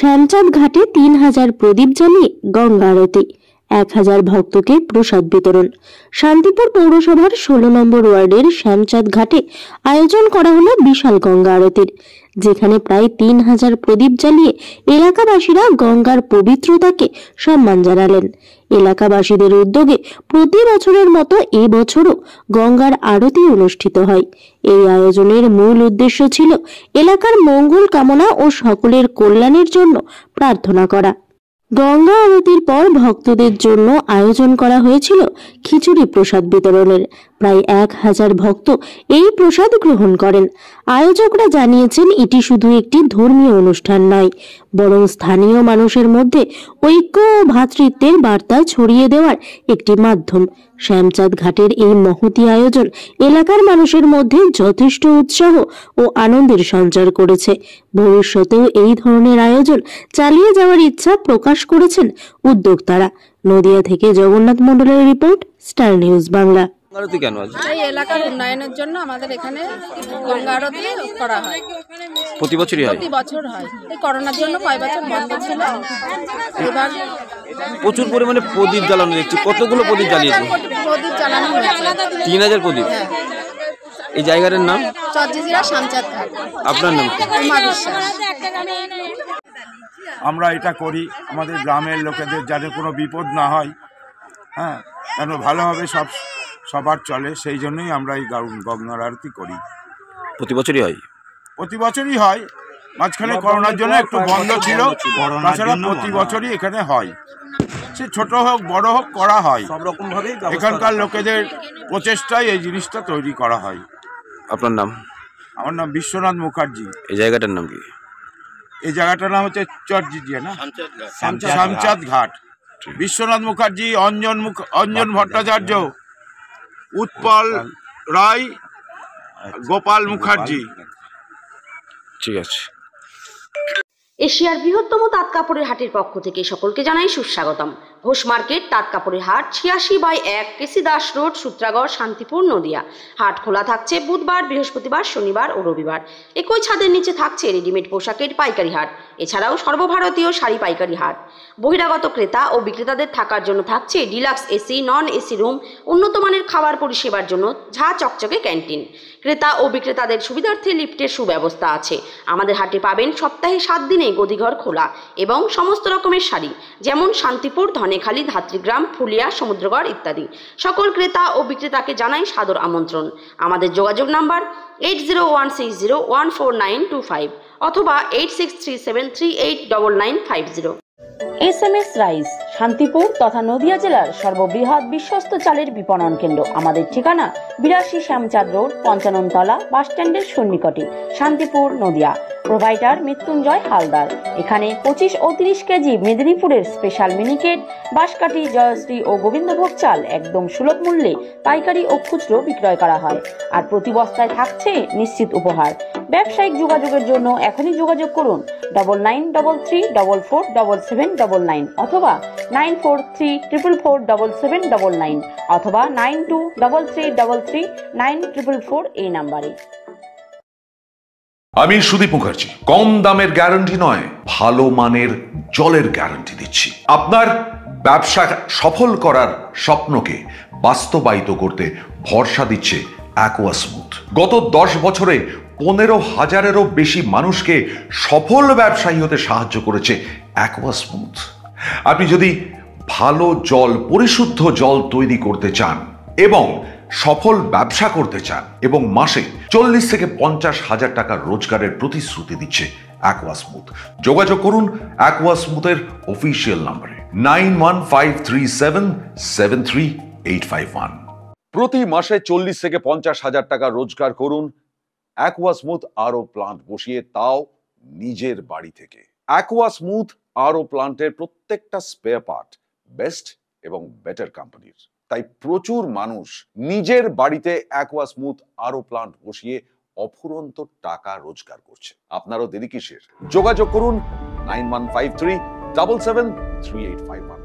শ্যামচাঁদ ঘাটে 3000 প্রদীপ জ্বালিয়ে গঙ্গা আরতি, 1000 ভক্তকে প্রসাদ বিতরণ। শান্তিপুর পৌরসভার 16 নম্বর ওয়ার্ডের শ্যামচাঁদ ঘাটে আয়োজন করা হলো বিশাল গঙ্গা আরতির, যেখানে প্রায় 3000 প্রদীপ জ্বালিয়ে এলাকাবাসীরা গঙ্গার পবিত্রতাকে সম্মান জানালেন। এলাকাবাসীদের উদ্যোগে প্রতি বছরের মতো এবছরও গঙ্গার আরতি অনুষ্ঠিত হয়। এই আয়োজনের মূল উদ্দেশ্য ছিল এলাকার মঙ্গল কামনা ও সকলের কল্যাণের জন্য প্রার্থনা করা। গঙ্গা আরতির পর ভক্তদের জন্য আয়োজন করা হয়েছিল খিচুড়ি প্রসাদ বিতরণের। প্রায় 1000 ভক্ত এই প্রসাদ গ্রহণ করেন। আয়োজকরা জানিয়েছেন এটি শুধু একটি ধর্মীয় অনুষ্ঠান নয়, বরং স্থানীয় মানুষের মধ্যে ঐক্য ও ভ্রাতৃত্বের বার্তা ছড়িয়ে দেওয়ার একটি মাধ্যম। শ্যামচাঁদ ঘাটের এই মহতী আয়োজন এলাকার মানুষের মধ্যে যথেষ্ট উৎসাহ ও আনন্দের সঞ্চার করেছে। ভবিষ্যতেও এই ধরনের আয়োজন চালিয়ে যাওয়ার ইচ্ছা প্রকাশ করেছেন উদ্যোক্তারা। নদিয়া থেকে জগন্নাথ মণ্ডলের রিপোর্ট, স্টার নিউজ বাংলা। আরতি কেন আছে? এই এলাকার উন্নয়নের জন্য আমাদের এখানে গঙ্গা আরতি করা হয়। প্রতি বছরই হয়? প্রতি বছর হয়। এই করোনার জন্য কয় বছর বন্ধ ছিল, এবার প্রচুর পরিমাণে প্রদীপ জ্বালানো দেখছি। কতগুলো প্রদীপ জ্বালিয়েছে? প্রদীপ জ্বালানো হয়েছে। 3000 প্রদীপ। এই জায়গাটার নাম চরজিজিরা শ্যামচাঁদ ঘাট। আপনার নাম? উমা বিশ্বাস। আমরা এটা করি আমাদের গ্রামের লোকেদের যাতে কোনো বিপদ না হয়, হ্যাঁ, যেন ভালোভাবে সবার চলে, সেই জন্যই আমরা এই গঙ্গার আরতি করি। প্রতি বছরই হয়? প্রতি বছরই হয়। মাঝখানে করোনার জন্য একটু বন্ধ ছিল, তাছাড়া প্রতি বছরই এখানে হয়। সে ছোট হোক বড় হোক করা হয়, সব রকম ভাবে এখানকার লোকেদের প্রচেষ্টায় এই জিনিসটা তৈরি করা হয়। আপনার নাম? আমার নাম বিশ্বনাথ মুখার্জি। এই জায়গাটার নাম কি? এই জায়গাটার নাম হচ্ছে চরজিজিয়া, না শ্যামচাঁদ ঘাট। বিশ্বনাথ মুখার্জি, অঞ্জন ভট্টাচার্য, উৎপল রায়, গোপাল মুখার্জি। ঠিক আছে। এশিয়ার বৃহত্তম তাঁত কাপড়ের হাটের পক্ষ থেকে সকলকে জানাই সুস্বাগতম। ঘোষ মার্কেট তাঁত কাপড়ের হাট, 86/1 কেসি দাস রোড, সূত্রাগড়, শান্তিপুর, নদিয়া। হাট খোলা থাকছে বুধবার, বৃহস্পতিবার, শনিবার ও রবিবার। একই ছাদের নিচে থাকছে রেডিমেড পোশাকের পাইকারি হাট, এছাড়াও সর্বভারতীয় শাড়ি পাইকারি হাট। বহিরাগত ক্রেতা ও বিক্রেতাদের থাকার জন্য থাকছে deluxe AC, non AC room, উন্নত মানের খাবার পরিষেবার জন্য ঝা চকচকে ক্যান্টিন। ক্রেতা ও বিক্রেতাদের সুবিধার্থে লিফটের সুব্যবস্থা আছে। আমাদের হাটে পাবেন সপ্তাহে 7 দিনে গদিঘর খোলা এবং সমস্ত রকমের শাড়ি, যেমন শান্তিপুর, ধনেখালি, ধাত্রীগ্রাম, ফুলিয়া, সমুদ্রগড় ইত্যাদি। সকল ক্রেতা ও বিক্রেতাকে জানাই সাদর আমন্ত্রণ। আমাদের যোগাযোগ নাম্বার 8016014925 অথবা 8637389950। SMS রাইস, শান্তিপুর তথা নদিয়া জেলার সর্ববৃহৎ বিশ্বস্ত চালের বিপণন কেন্দ্র। আমাদের ঠিকানা 82 শ্যামচাঁদ রোড, 55 তলা, বাস স্ট্যান্ডের সন্নিকটে, শান্তিপুর, নদিয়া। প্রোভাইডার মৃত্যুঞ্জয় হালদার। এখানে 25 ও 30 কেজি মেদিনীপুরের স্পেশাল মিনিকেট, বাঁশকাঠি, জয়শ্রী ও গোবিন্দভোগ চাল একদম সুলভ মূল্যে পাইকারি ও খুচরো বিক্রয় করা হয়। আর প্রতি বস্তায় থাকছে নিশ্চিত উপহার। ব্যবসায়িক যোগাযোগের জন্য এখনই যোগাযোগ করুন 9933447799 অথবা 9434447799 অথবা 9233339444 এই নাম্বারে। আমি সুদীপ মুখার্জি। কম দামের গ্যারান্টি নয়, ভালো মানের জলের গ্যারান্টি দিচ্ছি। আপনার ব্যবসা সফল করার স্বপ্নকে বাস্তবায়িত করতে ভরসা দিচ্ছে অ্যাকোয়া স্মুথ। গত 10 বছরে 15,000-এরও বেশি মানুষকে সফল ব্যবসায়ী হতে সাহায্য করেছে অ্যাকোয়া স্মুথ। আপনি যদি ভালো জল, পরিশুদ্ধ জল তৈরি করতে চান এবং সফল ব্যবসা করতে চান এবং মাসে 40 থেকে 50,000 টাকা রোজগারের প্রতিশ্রুতি দিচ্ছে অ্যাকোয়া স্মুথ, যোগাযোগ করুন অ্যাকোয়া স্মুথের অফিসিয়াল নম্বরে 9153773851। প্রতি মাসে 40 থেকে 50,000 টাকা রোজগার করুন অ্যাকোয়া স্মুথ আরও প্লান্ট বসিয়ে, তাও নিজের বাড়ি থেকে। অ্যাকোয়া স্মুথ আরও প্লান্টের প্রত্যেকটা স্পেয়ার পার্ট বেস্ট এবং বেটার কোম্পানির। তাই প্রচুর মানুষ নিজের বাড়িতে অ্যাকোয়া স্মুথ আরও প্লান্ট বসিয়ে অফুরন্ত টাকা রোজগার করছে। আপনারও দেরি কিসের? যোগাযোগ করুন 9153773851।